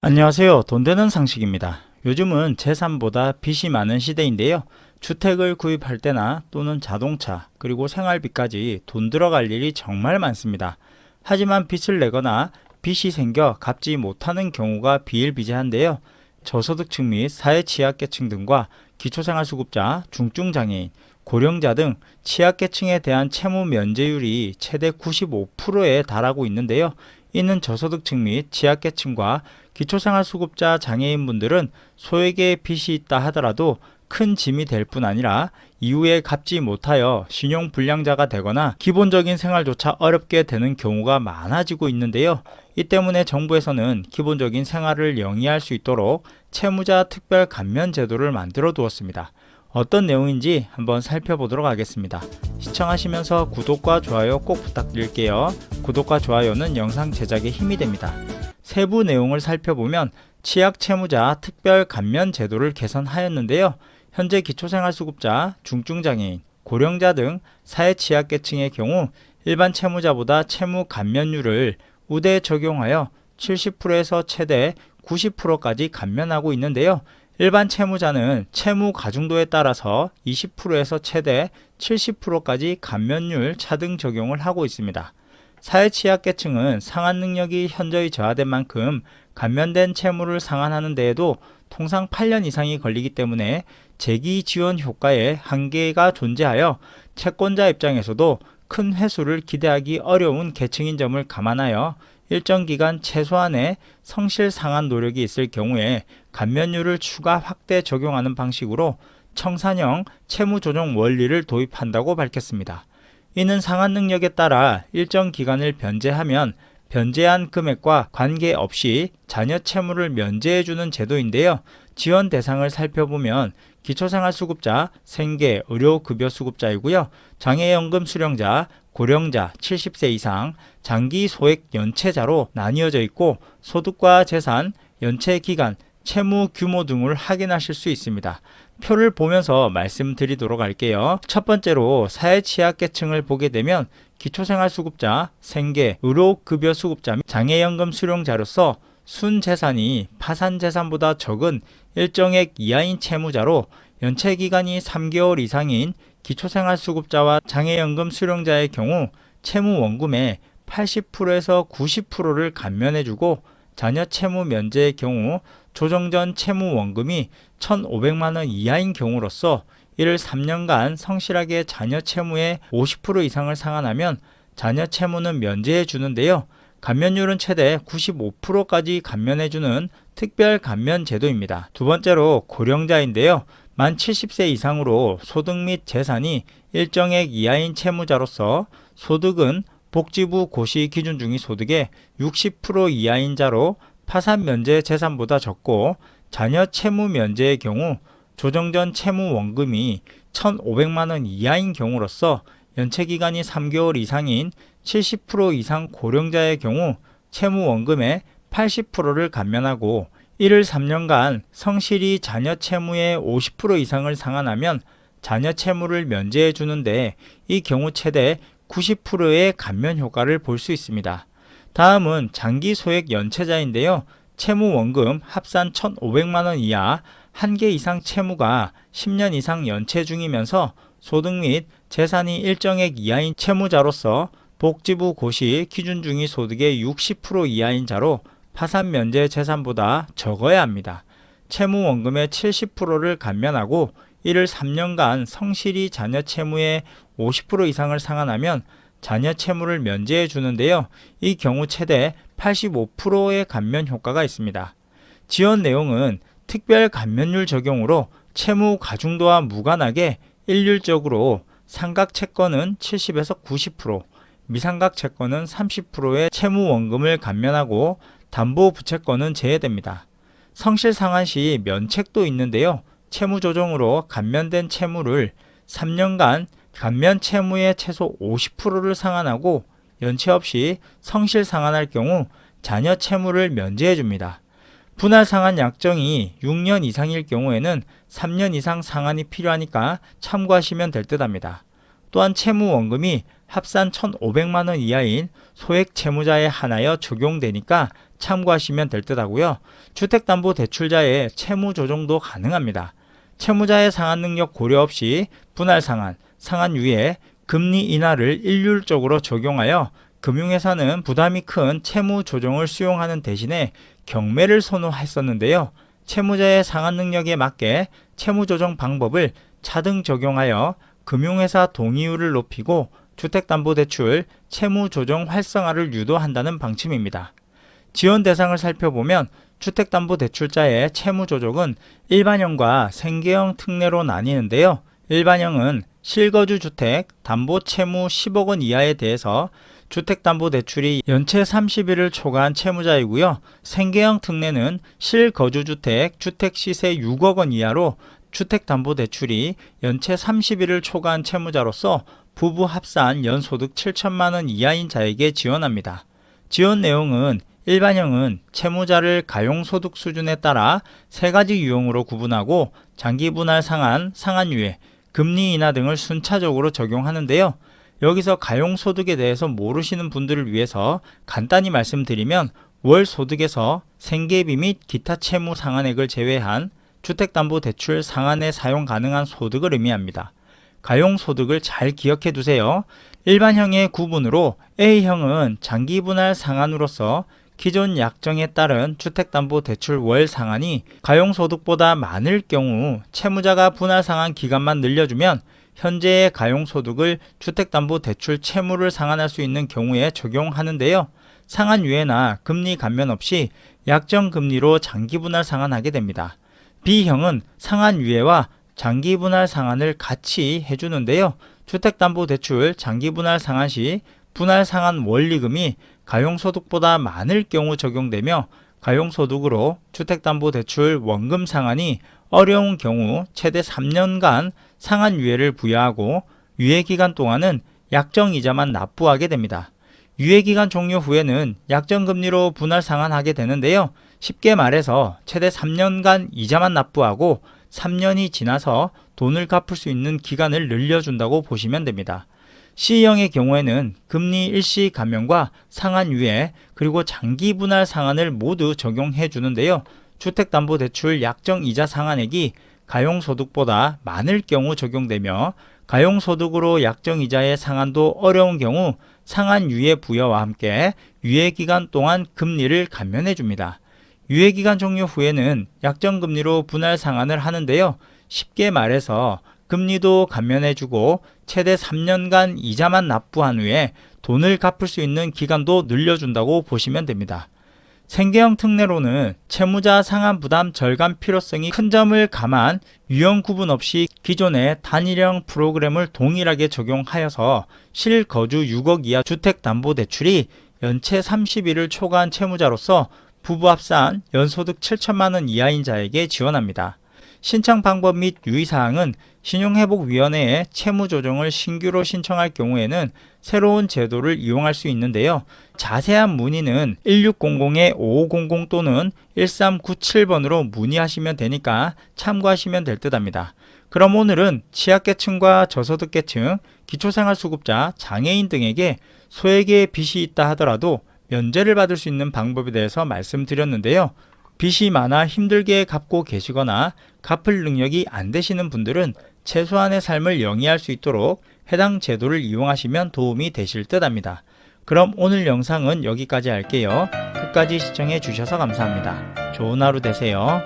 안녕하세요. 돈 되는 상식입니다. 요즘은 재산보다 빚이 많은 시대인데요. 주택을 구입할 때나 또는 자동차 그리고 생활비까지 돈 들어갈 일이 정말 많습니다. 하지만 빚을 내거나 빚이 생겨 갚지 못하는 경우가 비일비재한데요. 저소득층 및 사회 취약계층 등과 기초생활수급자, 중증장애인, 고령자 등 취약계층에 대한 채무 면제율이 최대 95%에 달하고 있는데요. 이는 저소득층 및 취약계층과 기초생활수급자 장애인분들은 소액의 빚이 있다 하더라도 큰 짐이 될 뿐 아니라 이후에 갚지 못하여 신용불량자가 되거나 기본적인 생활조차 어렵게 되는 경우가 많아지고 있는데요. 이 때문에 정부에서는 기본적인 생활을 영위할 수 있도록 채무자 특별 감면 제도를 만들어 두었습니다. 어떤 내용인지 한번 살펴보도록 하겠습니다. 시청하시면서 구독과 좋아요 꼭 부탁드릴게요. 구독과 좋아요는 영상 제작에 힘이 됩니다. 세부 내용을 살펴보면 취약채무자 특별 감면 제도를 개선하였는데요. 현재 기초생활수급자, 중증장애인, 고령자 등 사회 취약계층의 경우 일반 채무자보다 채무 감면율을 우대 적용하여 70%에서 최대 90%까지 감면하고 있는데요. 일반 채무자는 채무 가중도에 따라서 20%에서 최대 70%까지 감면율 차등 적용을 하고 있습니다. 사회 취약계층은 상환 능력이 현저히 저하된 만큼 감면된 채무를 상환하는 데에도 통상 8년 이상이 걸리기 때문에 재기 지원 효과에 한계가 존재하여 채권자 입장에서도 큰 회수를 기대하기 어려운 계층인 점을 감안하여 일정 기간 최소한의 성실 상환 노력이 있을 경우에 감면율을 추가 확대 적용하는 방식으로 청산형 채무 조정 원리를 도입한다고 밝혔습니다. 이는 상환 능력에 따라 일정 기간을 변제하면 변제한 금액과 관계없이 자녀 채무를 면제해주는 제도인데요. 지원 대상을 살펴보면 기초생활수급자, 생계, 의료급여수급자이고요. 장애연금 수령자, 고령자, 70세 이상, 장기 소액 연체자로 나뉘어져 있고 소득과 재산, 연체 기간, 채무 규모 등을 확인하실 수 있습니다. 표를 보면서 말씀드리도록 할게요. 첫 번째로 사회 취약계층을 보게 되면 기초생활수급자, 생계, 의료급여수급자 및 장애연금 수령자로서 순재산이 파산재산보다 적은 일정액 이하인 채무자로 연체기간이 3개월 이상인 기초생활수급자와 장애연금 수령자의 경우 채무원금의 80%에서 90%를 감면해주고 자녀 채무 면제의 경우 조정전 채무원금이 1,500만원 이하인 경우로서 이를 3년간 성실하게 자녀 채무의 50% 이상을 상환하면 자녀 채무는 면제해 주는데요. 감면율은 최대 95%까지 감면해주는 특별 감면 제도입니다. 두 번째로 고령자인데요. 만 70세 이상으로 소득 및 재산이 일정액 이하인 채무자로서 소득은 복지부 고시 기준 중위 소득의 60% 이하인 자로 파산 면제 재산보다 적고 자녀 채무 면제의 경우 조정전 채무 원금이 1,500만원 이하인 경우로서 연체기간이 3개월 이상인 70% 이상 고령자의 경우 채무 원금의 80%를 감면하고 이를 3년간 성실히 자녀 채무의 50% 이상을 상환하면 자녀 채무를 면제해 주는데 이 경우 최대 90%의 감면 효과를 볼 수 있습니다. 다음은 장기 소액 연체자인데요. 채무 원금 합산 1,500만원 이하 한 개 이상 채무가 10년 이상 연체 중이면서 소득 및 재산이 일정액 이하인 채무자로서 복지부 고시 기준 중위 소득의 60% 이하인 자로 파산 면제 재산보다 적어야 합니다. 채무 원금의 70%를 감면하고 이를 3년간 성실히 자녀 채무의 50% 이상을 상환하면 자녀 채무를 면제해 주는데요. 이 경우 최대 85%의 감면 효과가 있습니다. 지원 내용은 특별 감면율 적용으로 채무 가중도와 무관하게 일률적으로 상각 채권은 70에서 90%, 미상각 채권은 30%의 채무 원금을 감면하고 담보 부채권은 제외됩니다. 성실 상환 시 면책도 있는데요. 채무 조정으로 감면된 채무를 3년간 감면 채무의 최소 50%를 상환하고 연체 없이 성실 상환할 경우 자녀 채무를 면제해 줍니다. 분할 상환 약정이 6년 이상일 경우에는 3년 이상 상환이 필요하니까 참고하시면 될 듯 합니다. 또한 채무원금이 합산 1,500만원 이하인 소액 채무자에 한하여 적용되니까 참고하시면 될 듯 하고요. 주택담보대출자의 채무 조정도 가능합니다. 채무자의 상환 능력 고려 없이 분할 상환, 상환유예, 금리 인하를 일률적으로 적용하여 금융회사는 부담이 큰 채무 조정을 수용하는 대신에 경매를 선호했었는데요. 채무자의 상환 능력에 맞게 채무 조정 방법을 차등 적용하여 금융회사 동의율을 높이고 주택담보대출 채무 조정 활성화를 유도한다는 방침입니다. 지원 대상을 살펴보면 주택담보대출자의 채무 조정은 일반형과 생계형 특례로 나뉘는데요. 일반형은 실거주 주택 담보 채무 10억 원 이하에 대해서 주택담보대출이 연체 30일을 초과한 채무자이고요. 생계형 특례는 실거주주택 주택시세 6억 원 이하로 주택담보대출이 연체 30일을 초과한 채무자로서 부부 합산 연소득 7천만 원 이하인 자에게 지원합니다. 지원 내용은 일반형은 채무자를 가용소득 수준에 따라 3가지 유형으로 구분하고 장기분할 상환, 상환유예, 금리 인하 등을 순차적으로 적용하는데요. 여기서 가용소득에 대해서 모르시는 분들을 위해서 간단히 말씀드리면 월 소득에서 생계비 및 기타 채무 상환액을 제외한 주택담보대출 상환에 사용 가능한 소득을 의미합니다. 가용소득을 잘 기억해 두세요. 일반형의 구분으로 A형은 장기분할 상환으로서 기존 약정에 따른 주택담보대출 월 상환이 가용소득보다 많을 경우 채무자가 분할 상환 기간만 늘려주면 현재의 가용소득을 주택담보대출 채무를 상환할 수 있는 경우에 적용하는데요. 상환유예나 금리 감면 없이 약정금리로 장기분할 상환하게 됩니다. B형은 상환유예와 장기분할 상환을 같이 해주는데요. 주택담보대출 장기분할 상환 시 분할 상환 원리금이 가용소득보다 많을 경우 적용되며 가용소득으로 주택담보대출 원금 상환이 어려운 경우 최대 3년간 상환유예를 부여하고 유예기간 동안은 약정이자만 납부하게 됩니다. 유예기간 종료 후에는 약정금리로 분할 상환하게 되는데요. 쉽게 말해서 최대 3년간 이자만 납부하고 3년이 지나서 돈을 갚을 수 있는 기간을 늘려준다고 보시면 됩니다. C형의 경우에는 금리 일시 감면과 상환유예 그리고 장기 분할 상환을 모두 적용해 주는데요. 주택담보대출 약정이자 상환액이 가용소득보다 많을 경우 적용되며 가용소득으로 약정이자의 상환도 어려운 경우 상환유예 부여와 함께 유예기간 동안 금리를 감면해 줍니다. 유예기간 종료 후에는 약정금리로 분할 상환을 하는데요. 쉽게 말해서 금리도 감면해주고 최대 3년간 이자만 납부한 후에 돈을 갚을 수 있는 기간도 늘려준다고 보시면 됩니다. 생계형 특례로는 채무자 상환 부담 절감 필요성이 큰 점을 감안 유형 구분 없이 기존의 단일형 프로그램을 동일하게 적용하여서 실거주 6억 이하 주택담보대출이 연체 30일을 초과한 채무자로서 부부 합산 연소득 7천만 원 이하인 자에게 지원합니다. 신청 방법 및 유의사항은 신용회복위원회에 채무조정을 신규로 신청할 경우에는 새로운 제도를 이용할 수 있는데요. 자세한 문의는 1600-5500 또는 1397번으로 문의하시면 되니까 참고하시면 될 듯합니다. 그럼 오늘은 취약계층과 저소득계층, 기초생활수급자, 장애인 등에게 소액의 빚이 있다 하더라도 면제를 받을 수 있는 방법에 대해서 말씀드렸는데요. 빚이 많아 힘들게 갚고 계시거나 갚을 능력이 안 되시는 분들은 최소한의 삶을 영위할 수 있도록 해당 제도를 이용하시면 도움이 되실 듯 합니다. 그럼 오늘 영상은 여기까지 할게요. 끝까지 시청해 주셔서 감사합니다. 좋은 하루 되세요.